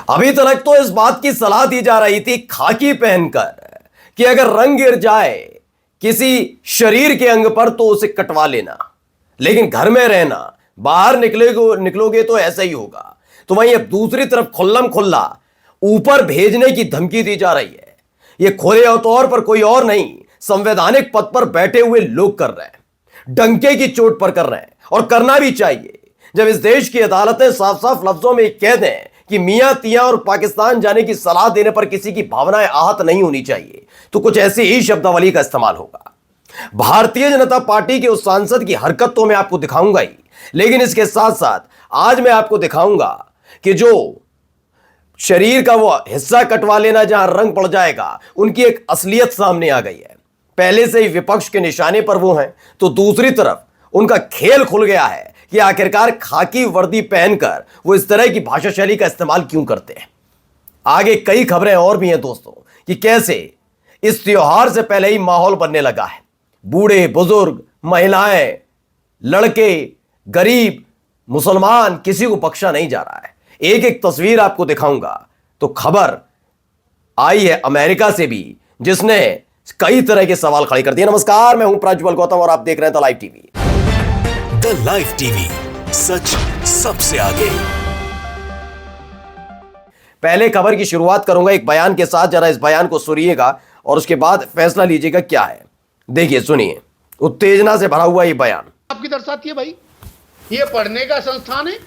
अभी तक तो इस बात की सलाह दी जा रही थी खाकी पहनकर कि अगर रंग गिर जाए किसी शरीर के अंग पर तो उसे कटवा लेना, लेकिन घर में रहना, बाहर निकलोगे तो ऐसा ही होगा। तो वहीं अब दूसरी तरफ खुल्लम खुल्ला ऊपर भेजने की धमकी दी जा रही है। यह खुले तौर पर कोई और नहीं, संवैधानिक पद पर बैठे हुए लोग कर रहे हैं, डंके की चोट पर कर रहे हैं, और करना भी चाहिए। जब इस देश की अदालतें साफ साफ लफ्जों में कह दें कि मियां तियां और पाकिस्तान जाने की सलाह देने पर किसी की भावनाएं आहत नहीं होनी चाहिए, तो कुछ ऐसी ही शब्दावली का इस्तेमाल होगा। भारतीय जनता पार्टी के उस सांसद की हरकत तो मैं आपको दिखाऊंगा ही, लेकिन इसके साथ साथ आज मैं आपको दिखाऊंगा कि जो शरीर का वो हिस्सा कटवा लेना जहां रंग पड़ जाएगा, उनकी एक असलियत सामने आ गई है। पहले से ही विपक्ष के निशाने पर वो हैं, तो दूसरी तरफ उनका खेल खुल गया है कि आखिरकार खाकी वर्दी पहनकर वो इस तरह की भाषा शैली का इस्तेमाल क्यों करते हैं। आगे कई खबरें और भी हैं दोस्तों कि कैसे इस त्योहार से पहले ही माहौल बनने लगा है। बूढ़े बुजुर्ग, महिलाएं, लड़के, गरीब, मुसलमान, किसी को बख्शा नहीं जा रहा है। एक एक तस्वीर आपको दिखाऊंगा। तो खबर आई है अमेरिका से भी, जिसने कई तरह के सवाल खड़े कर दिए। नमस्कार, मैं हूं प्रज्वल गौतम और आप देख रहे हैं the live TV. The live TV, सच सबसे आगे। पहले खबर की शुरुआत करूंगा एक बयान के साथ। जरा इस बयान को सुनिएगा और उसके बाद फैसला लीजिएगा क्या है। देखिए, सुनिए, उत्तेजना से भरा हुआ ये बयान आपकी दर्शाती है। भाई, ये पढ़ने का संस्थान है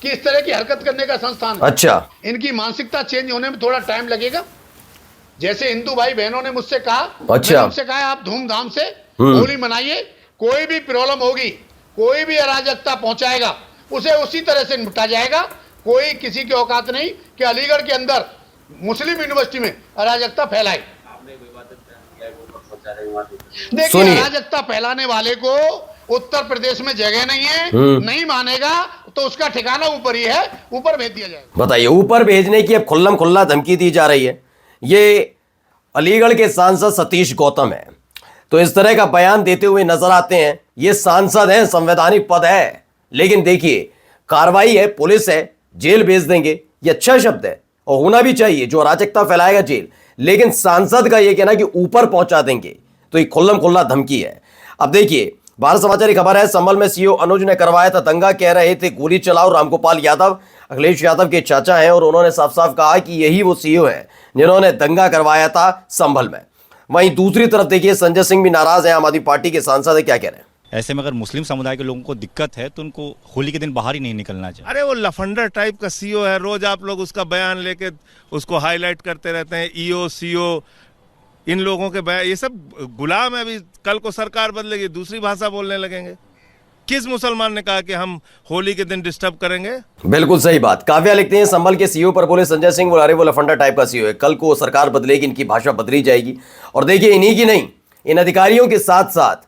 कि इस तरह की हरकत करने का संस्थान है? अच्छा, इनकी मानसिकता चेंज होने में थोड़ा टाइम लगेगा। जैसे हिंदू भाई बहनों ने मुझसे कहा, अच्छा, मैंने उनसे कहा आप धूमधाम से होली मनाइए, कोई भी प्रॉब्लम होगी, कोई भी अराजकता पहुंचाएगा, उसे उसी तरह से निपटा जाएगा। कोई किसी की औकात नहीं कि अलीगढ़ के अंदर मुस्लिम यूनिवर्सिटी में अराजकता फैलाए। देखिए, अराजकता फैलाने वाले को उत्तर प्रदेश में जगह नहीं है, नहीं मानेगा तो उसका ठिकाना ऊपर ही है, ऊपर भेज दिया जाएगा। बताइए, ऊपर भेजने की अब खुल्लम खुल्ला धमकी दी जा रही है। ये अलीगढ़ के सांसद सतीश गौतम है, तो इस तरह का बयान देते हुए नजर आते हैं। ये सांसद हैं, संवैधानिक पद है, लेकिन देखिए कार्रवाई है, पुलिस है, जेल भेज देंगे। ये अच्छा शब्द है और होना भी चाहिए। जो अराजकता फैलाएगा जेल, लेकिन सांसद का ये कहना कि ऊपर पहुंचा देंगे, तो ये खुल्लम खुल्ला धमकी है। अब देखिए, भारत समाचार की खबर है, संभल में सीओ अनुज ने करवाया था दंगा, कह रहे थे गोली चलाओ। रामगोपाल यादव अखिलेश यादव के चाचा हैं और उन्होंने साफ साफ कहा कि यही वो सीओ हैं जिन्होंने दंगा करवाया था संभल में। वहीं दूसरी तरफ देखिए, संजय सिंह भी नाराज है, आम आदमी पार्टी के सांसद है, क्या कह रहे हैं। ऐसे में अगर मुस्लिम समुदाय के लोगों को दिक्कत है तो उनको होली के दिन बाहर ही नहीं निकलना चाहिए। अरे वो लफंडर टाइप का सीओ है, रोज आप लोग उसका बयान लेके उसको हाईलाइट करते रहते हैं। ईओ सीओ, इन लोगों के बयान, ये सब गुलाम है। अभी कल को सरकार बदलेगी, दूसरी भाषा बोलने लगेंगे। किस मुसलमान ने कहा कि हम होली के दिन डिस्टर्ब करेंगे? बिल्कुल सही बात। काव्या लिखते हैं, संभल के सीओ पर बोले संजय सिंह, बोला अरे वो लफंडा टाइप का सीओ है, कल को सरकार बदलेगी, इनकी भाषा बदली जाएगी। और देखिए, इन्हीं की नहीं, इन अधिकारियों के साथ साथ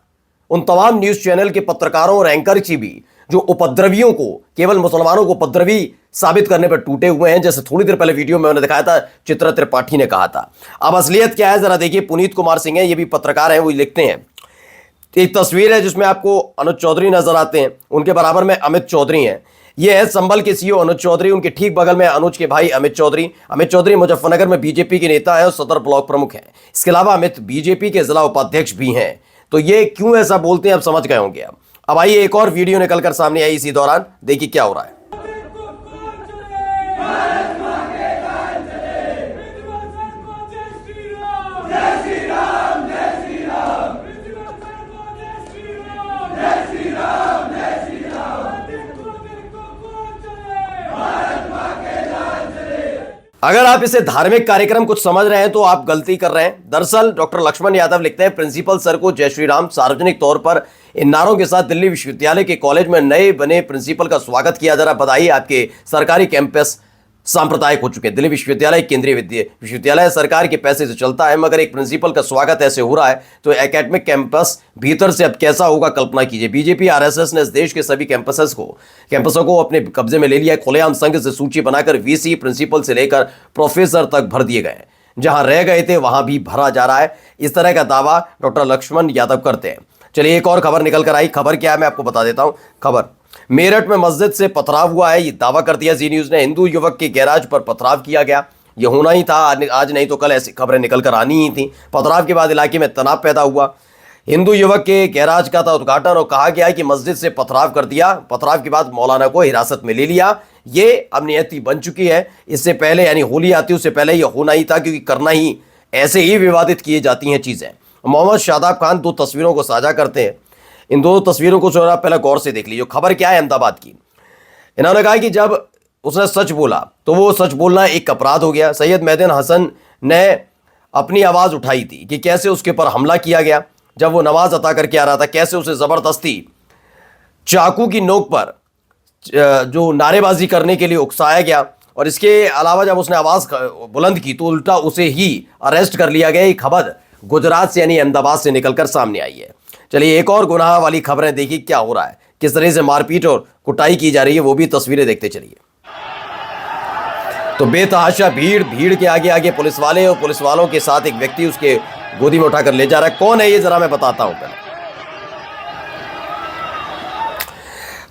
उन तमाम न्यूज चैनल के पत्रकारों और एंकर की भी, जो उपद्रवियों को, केवल मुसलमानों को उपद्रवी साबित करने पर टूटे हुए हैं। जैसे थोड़ी देर पहले वीडियो में उन्होंने दिखाया था, चित्रा त्रिपाठी ने कहा था। अब असलियत क्या है जरा देखिए। पुनीत कुमार सिंह है, ये भी पत्रकार हैं, वो लिखते हैं। एक तस्वीर है जिसमें आपको अनुज चौधरी नजर आते हैं, उनके बराबर में अमित चौधरी हैं। ये है संभल के सीओ अनुज चौधरी, उनके ठीक बगल में अनुज के भाई अमित चौधरी। अमित चौधरी मुजफ्फरनगर में बीजेपी के नेता है और सदर ब्लॉक प्रमुख हैं। इसके अलावा अमित बीजेपी के जिला उपाध्यक्ष भी हैं। तो ये क्यों ऐसा बोलते हैं अब समझ गए होंगे। अब आइए, एक और वीडियो निकलकर सामने आई इसी दौरान, देखिए क्या हो रहा है। अगर आप इसे धार्मिक कार्यक्रम कुछ समझ रहे हैं तो आप गलती कर रहे हैं। दरअसल डॉक्टर लक्ष्मण यादव लिखते हैं, प्रिंसिपल सर को जय श्री राम। सार्वजनिक तौर पर इन नारों के साथ दिल्ली विश्वविद्यालय के कॉलेज में नए बने प्रिंसिपल का स्वागत किया। जरा बधाई, आपके सरकारी कैंपस सांप्रदायिक हो चुके हैं। दिल्ली विश्वविद्यालय केंद्रीय विश्वविद्यालय सरकार के पैसे से चलता है, मगर एक प्रिंसिपल का स्वागत ऐसे हो रहा है तो एकेडमिक कैंपस भीतर से अब कैसा होगा कल्पना कीजिए। बीजेपी आरएसएस ने इस देश के सभी कैंपसों को अपने कब्जे में ले लिया है। खुलेआम संघ से सूची बनाकर वीसी, प्रिंसिपल से लेकर प्रोफेसर तक भर दिए गए। जहां रह गए थे वहां भी भरा जा रहा है। इस तरह का दावा डॉक्टर लक्ष्मण यादव करते हैं। चलिए, एक और खबर निकल कर आई। खबर क्या है मैं आपको बता देता हूं। खबर मेरठ में मस्जिद से पथराव हुआ है, ये दावा कर दिया जी न्यूज ने। हिंदू युवक के गैराज पर पथराव किया गया, ये होना ही था, आज नहीं तो कल ऐसी खबरें निकल कर आनी ही थी। पथराव के बाद इलाके में तनाव पैदा हुआ। हिंदू युवक के गैराज का था उद्घाटन और कहा गया कि मस्जिद से पथराव कर दिया। पथराव के बाद मौलाना को हिरासत में ले लिया। ये अब नियति बन चुकी है। इससे पहले यानी होली आती उससे पहले ये होना ही था, क्योंकि करना ही ऐसे ही विवादित किए जाती हैं चीजें। मोहम्मद शादाब खान 2 तस्वीरों को साझा करते हैं। इन 2 तस्वीरों को जरा पहले गौर से देख लीजिए। खबर क्या है अहमदाबाद की। इन्होंने कहा कि जब उसने सच बोला तो वो सच बोलना एक अपराध हो गया। सैयद मेहदीन हसन ने अपनी आवाज उठाई थी कि कैसे उसके ऊपर हमला किया गया जब वो नमाज अता करके आ रहा था, कैसे उसे जबरदस्ती चाकू की नोक पर जो नारेबाजी करने के लिए उकसाया गया। और इसके अलावा जब उसने आवाज बुलंद की तो उल्टा उसे ही अरेस्ट कर लिया गया। ये खबर गुजरात से यानी अहमदाबाद से निकलकर सामने आई है। चलिए एक और गुनाह वाली खबरें देखिए क्या हो रहा है, किस तरह से मारपीट और कुटाई की जा रही है, वो भी तस्वीरें देखते चलिए। तो बेतहाशा भीड़ के आगे आगे पुलिस वाले और पुलिस वालों के साथ एक व्यक्ति उसके गोदी में उठाकर ले जा रहा है। कौन है ये जरा मैं बताता हूं पहले।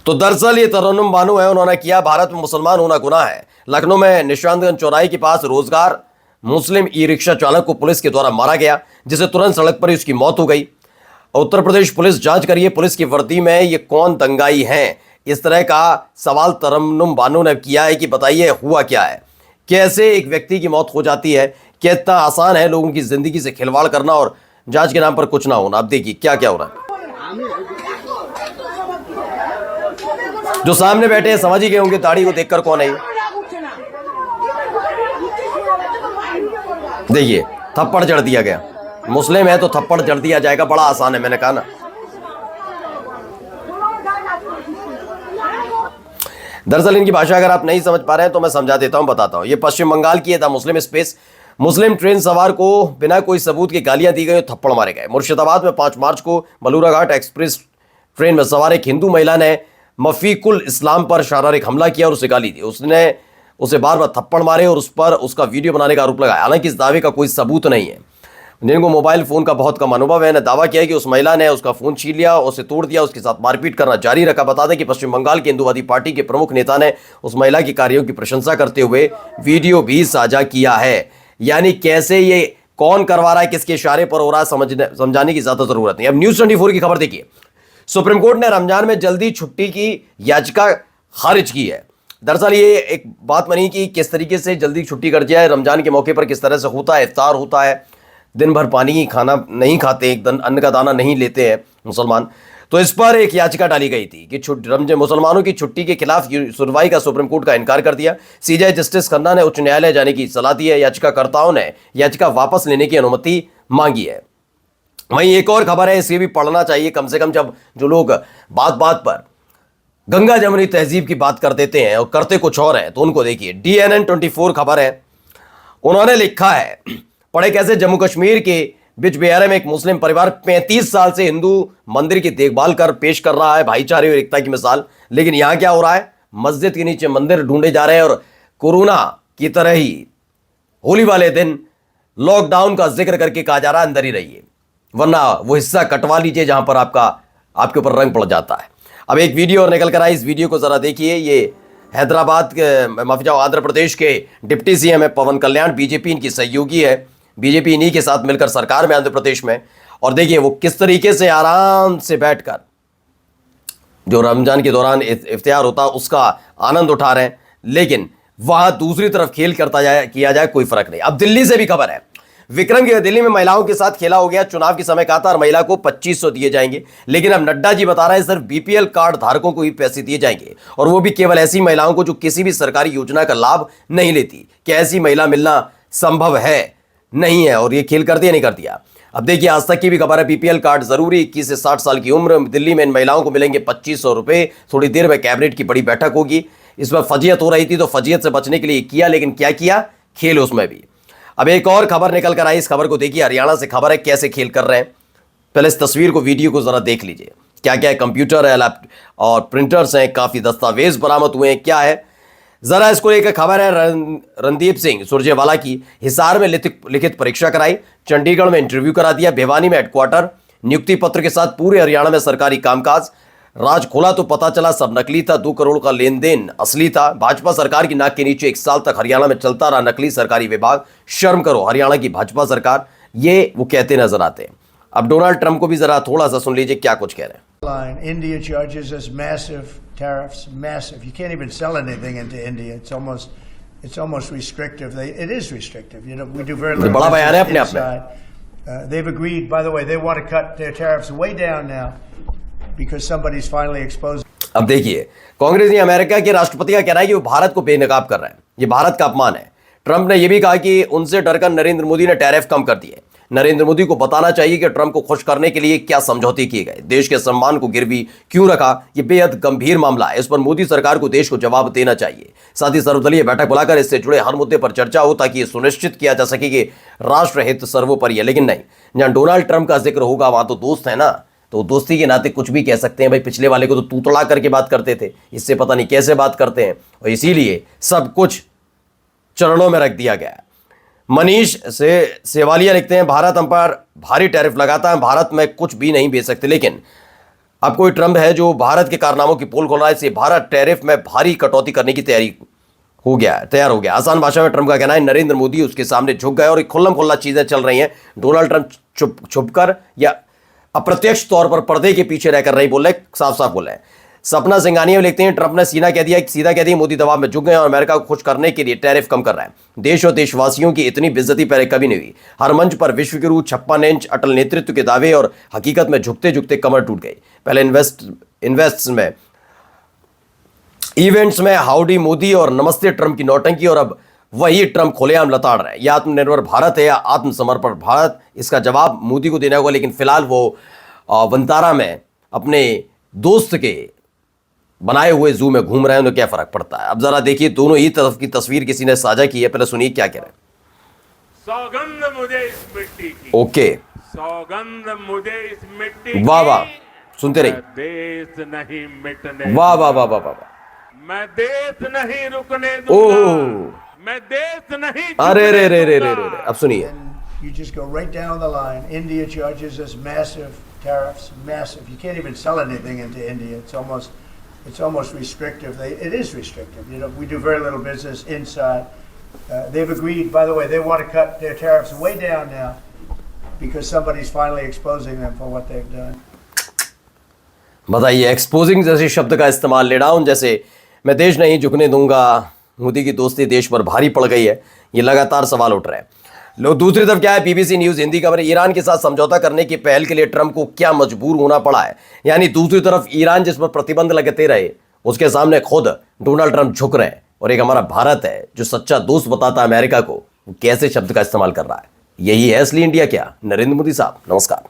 तो दरअसल ये तरन्नुम बानो है। उन्होंने किया भारत में मुसलमान होना गुनाह है। लखनऊ में निशांतगंज चौराहे के पास रोजगार मुस्लिम ई रिक्शा चालक को पुलिस के द्वारा मारा गया, जिसे तुरंत सड़क पर ही उसकी मौत हो गई। उत्तर प्रदेश पुलिस जांच करिए, पुलिस की वर्दी में ये कौन दंगाई हैं। इस तरह का सवाल तरन्नुम बानो ने किया है कि बताइए हुआ क्या है, कैसे एक व्यक्ति की मौत हो जाती है, कितना आसान है लोगों की जिंदगी से खिलवाड़ करना और जांच के नाम पर कुछ ना होना। अब देखिए क्या क्या हो रहा है। जो सामने बैठे हैं समझ ही गए होंगे दाढ़ी को देखकर कौन है। देखिए थप्पड़ जड़ दिया गया। मुस्लिम है तो थप्पड़ जड़ दिया जाएगा, बड़ा आसान है, मैंने कहा ना। दरअसल इनकी भाषा अगर आप नहीं समझ पा रहे हैं तो मैं समझा देता हूं, बताता हूं। ये पश्चिम बंगाल की था मुस्लिम स्पेस। मुस्लिम ट्रेन सवार को बिना कोई सबूत के गालियां दी गई और थप्पड़ मारे गए। मुर्शिदाबाद में 5 मार्च को बलूराघाट एक्सप्रेस ट्रेन में सवार एक हिंदू महिला ने मफीकुल इस्लाम पर शारीरिक हमला किया और उसे गाली दी। उसने उसे बार बार थप्पड़ मारे और उस पर उसका वीडियो बनाने का आरोप लगाया। हालांकि इस दावे का कोई सबूत नहीं है। जिनको मोबाइल फोन का बहुत कम अनुभव है ने दावा किया कि उस महिला ने उसका फोन छीन लिया, उसे तोड़ दिया, उसके साथ मारपीट करना जारी रखा। बता दें कि पश्चिम बंगाल के हिंदुवादी पार्टी के प्रमुख नेता ने उस महिला के कार्यों की प्रशंसा करते हुए वीडियो भी साझा किया है। यानी कैसे ये कौन करवा रहा है, किसके इशारे पर हो रहा है, समझाने की ज्यादा जरूरत नहीं। अब न्यूज 24 की खबर देखिए। सुप्रीम कोर्ट ने रमजान में जल्दी छुट्टी की याचिका खारिज की है। दरअसल ये एक बात बनी कि किस तरीके से जल्दी छुट्टी कर जाए रमजान के मौके पर, किस तरह से होता है, इफ्तार होता है, दिन भर पानी खाना नहीं खाते, एक अन्न का दाना नहीं लेते हैं मुसलमान। तो इस पर एक याचिका डाली गई थी कि मुसलमानों की छुट्टी के खिलाफ सुनवाई का सुप्रीम कोर्ट का इनकार कर दिया। सीजेआई जस्टिस खन्ना ने उच्च न्यायालय जाने की सलाह दी है। याचिकाकर्ताओं ने याचिका वापस लेने की अनुमति मांगी है। वहीं एक और खबर है, इसे भी पढ़ना चाहिए कम से कम। जब जो लोग बात बात पर गंगा जमुनी तहजीब की बात कर देते हैं और करते कुछ और है, तो उनको देखिए। DNN 24 खबर है, उन्होंने लिखा है, पढ़े कैसे। जम्मू कश्मीर के बिजबेहरा में एक मुस्लिम परिवार 35 साल से हिंदू मंदिर की देखभाल कर पेश कर रहा है भाईचारे और एकता की मिसाल। लेकिन यहां क्या हो रहा है, मस्जिद के नीचे मंदिर ढूंढे जा रहे हैं और कोरोना की तरह ही होली वाले दिन लॉकडाउन का जिक्र करके कहा जा रहा है अंदर ही रहिए, वरना वो हिस्सा कटवा लीजिए जहां पर आपके ऊपर रंग पड़ जाता है। अब एक वीडियो और निकल कर आई, इस वीडियो को जरा देखिए। ये हैदराबाद के माफी चाहो आंध्र प्रदेश के डिप्टी सीएम है पवन कल्याण, बीजेपी इनकी सहयोगी है, बीजेपी इन्हीं के साथ मिलकर सरकार में आंध्र प्रदेश में। और देखिए वो किस तरीके से आराम से बैठकर जो रमजान के दौरान इफ्तियार होता है उसका आनंद उठा रहे हैं, लेकिन वहां दूसरी तरफ खेल किया जाए कोई फर्क नहीं। अब दिल्ली से भी खबर है, विक्रम की दिल्ली में महिलाओं के साथ खेला हो गया। चुनाव के समय कहा था हर महिला को 2500 दिए जाएंगे, लेकिन अब नड्डा जी बता रहे हैं सिर्फ बीपीएल कार्ड धारकों को ही पैसे दिए जाएंगे, और वो भी केवल ऐसी महिलाओं को जो किसी भी सरकारी योजना का लाभ नहीं लेती। क्या ऐसी महिला मिलना संभव है? नहीं है। और ये खेल कर दिया नहीं कर दिया। अब देखिए आज तक की भी खबर है, बीपीएल कार्ड जरूरी, 21 से 60 साल की उम्र, दिल्ली में इन महिलाओं को मिलेंगे 2500 रुपए। थोड़ी देर में कैबिनेट की बड़ी बैठक होगी। इसमें फजीयत हो रही थी, तो फजीयत से बचने के लिए किया, लेकिन क्या किया, खेल उसमें भी। अब एक और खबर निकल कर आई, इस खबर को देखिए। हरियाणा से खबर है, कैसे खेल कर रहे हैं। पहले इस तस्वीर को, वीडियो को जरा देख लीजिए। क्या क्या है, कंप्यूटर है, लैपटॉप और प्रिंटर्स हैं, काफी दस्तावेज बरामद हुए हैं, क्या है जरा इसको लेकर खबर है। रणदीप सिंह सुरजेवाला की हिसार में लिखित परीक्षा कराई, चंडीगढ़ में इंटरव्यू करा दिया, भिवानी में हेडक्वार्टर, नियुक्ति पत्र के साथ पूरे हरियाणा में सरकारी कामकाज। राज खोला तो पता चला सब नकली था, 2 करोड़ का लेन देन असली था। भाजपा सरकार की नाक के नीचे 1 साल तक हरियाणा में चलता रहा नकली सरकारी विभाग। शर्म करो हरियाणा की भाजपा सरकार, ये वो कहते नजर आते हैं। अब डोनाल्ड ट्रंप को भी जरा थोड़ा सा सुन लीजिए क्या कुछ कह रहे हैं। Line. India charges us massive tariffs, massive. You can't even sell anything into India. It's almost restrictive. It is restrictive. You know, we do very little बड़ा बयान है अपने आप business में। inside. They've agreed. By the way, they want to cut their tariffs way down now because somebody's finally exposed. अब देखिए, कांग्रेस ने America के राष्ट्रपति का कहना है कि वो भारत को बेनकाब कर रहे हैं, ये भारत का अपमान है। ट्रंप ने यह भी कहा कि उनसे डरकर नरेंद्र मोदी ने टैरिफ कम कर दिए। नरेंद्र मोदी को बताना चाहिए कि ट्रंप को खुश करने के लिए क्या समझौते किए गए, देश के सम्मान को गिरवी क्यों रखा। यह बेहद गंभीर मामला है, इस पर मोदी सरकार को देश को जवाब देना चाहिए। साथ ही सर्वदलीय बैठक बुलाकर इससे जुड़े हर मुद्दे पर चर्चा हो ताकि यह सुनिश्चित किया जा सके कि राष्ट्र हित सर्वोपरि है। लेकिन नहीं, जहां डोनाल्ड ट्रंप का जिक्र होगा वहां तो दोस्त है ना, तो दोस्ती के नाते कुछ भी कह सकते हैं। भाई पिछले वाले को तो तूतड़ा करके बात करते थे, इससे पता नहीं कैसे बात करते हैं, और इसीलिए सब कुछ चरणों में रख दिया गया है। मनीष से सेवालिया लिखते हैं, भारत हम पर भारी टैरिफ लगाता है, भारत में कुछ भी नहीं बेच सकते। लेकिन अब कोई ट्रंप है जो भारत के कारनामों की पोल खोल रहा है, इससे भारत टैरिफ में भारी कटौती करने की तैयार हो गया। आसान भाषा में ट्रंप का कहना है नरेंद्र मोदी उसके सामने झुक गए और खुल्लम खुल्ला चीजें चल रही हैं। डोनाल्ड ट्रंप छुपकर या अप्रत्यक्ष तौर पर पर्दे के पीछे रहकर नहीं बोल रहे, साफ साफ बोल रहे हैं। सपना सिंघानिया लिखते हैं, ट्रंप ने सीधा कह दिया मोदी दबाव में झुक गए और अमेरिका को खुश करने के लिए टैरिफ कम कर रहा है। देश और देशवासियों की इतनी बेइज्जती पहले कभी नहीं हुई। हर मंच पर विश्व गुरु 56 इंच अटल नेतृत्व के दावे और हकीकत में झुकते झुकते कमर टूट गई। पहले इवेंट्स में हाउडी मोदी और नमस्ते ट्रंप की नौटंकी, और अब वही ट्रंप खुलेआम लताड़ रहे हैं। यह आत्मनिर्भर भारत है या आत्मसमर्पण भारत, इसका जवाब मोदी को देना होगा। लेकिन फिलहाल वो वंतारा में अपने दोस्त के बनाए हुए जू में घूम रहे हैं, उन्हें क्या फर्क पड़ता है। अब जरा देखिए दोनों ही तरफ की तस्वीर किसी ने साझा की है, पहले सुनिए क्या कह रहे हैं। सौगंध मुझे इस मिट्टी की, ओके, सौगंध मुझे इस मिट्टी वाह वाह, की, सुनते रहिए। मैं देश नहीं मिटने वाह वाह वाह वाह वाह, मैं देश नहीं रुकने ओह, दूंगा, मैं देश नहीं अरे रे रे रे रे झुकने रे, अब सुनिए। And you just go right down the line. India charges us massive tariffs, massive. You can't even sell anything into India. It's almost restrictive. It is restrictive. You know, we do very little business inside. They've agreed, by the way, they want to cut their tariffs way down now because somebody's finally exposing them for what they've done. बताइए, exposing जैसे शब्द का इस्तेमाल, lay down जैसे, मैं देश नहीं झुकने दूंगा, मोदी की दोस्ती देश पर भारी पड़ गई है, ये लगातार सवाल उठ रहे हैं। लोग दूसरी तरफ क्या है, बीबीसी न्यूज हिंदी खबर, ईरान के साथ समझौता करने की पहल के लिए ट्रंप को क्या मजबूर होना पड़ा है। यानी दूसरी तरफ ईरान जिस पर प्रतिबंध लगते रहे, उसके सामने खुद डोनाल्ड ट्रंप झुक रहे हैं, और एक हमारा भारत है जो सच्चा दोस्त बताता है अमेरिका को, वो कैसे शब्द का इस्तेमाल कर रहा है। यही है असली इंडिया क्या, नरेंद्र मोदी साहब। नमस्कार।